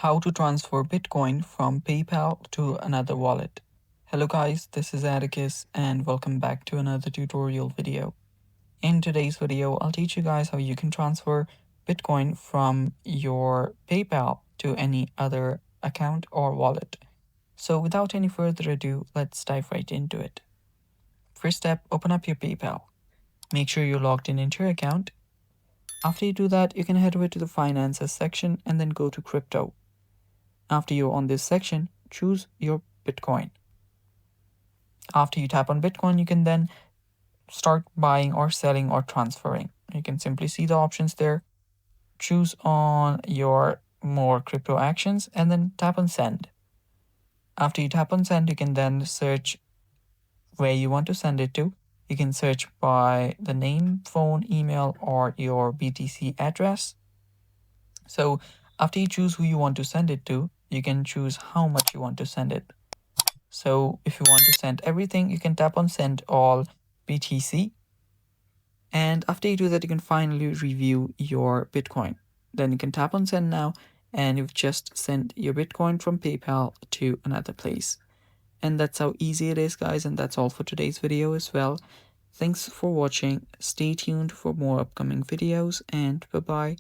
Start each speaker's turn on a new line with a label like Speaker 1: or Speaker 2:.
Speaker 1: How to transfer Bitcoin from PayPal to another wallet. Hello guys, this is Atticus and welcome back to another tutorial video. In today's video, I'll teach you guys how you can transfer Bitcoin from your PayPal to any other account or wallet. So without any further ado, let's dive right into it. First step, open up your PayPal. Make sure you're logged in into your account. After you do that, you can head over to the finances section and then go to crypto. After you're on this section, choose your Bitcoin. After you tap on Bitcoin, you can then start buying or selling or transferring. You can simply see the options there. Choose on your more crypto actions and then tap on send. After you tap on send, you can then search where you want to send it to. You can search by the name, phone, email, or your BTC address. So after you choose who you want to send it to, you can choose how much you want to send it. So if you want to send everything, you can tap on send all BTC. And after you do that, you can finally review your Bitcoin. Then you can tap on send now, and you've just sent your Bitcoin from PayPal to another place. And that's how easy it is, guys. And that's all for today's video as well. Thanks for watching. Stay tuned for more upcoming videos, and bye-bye.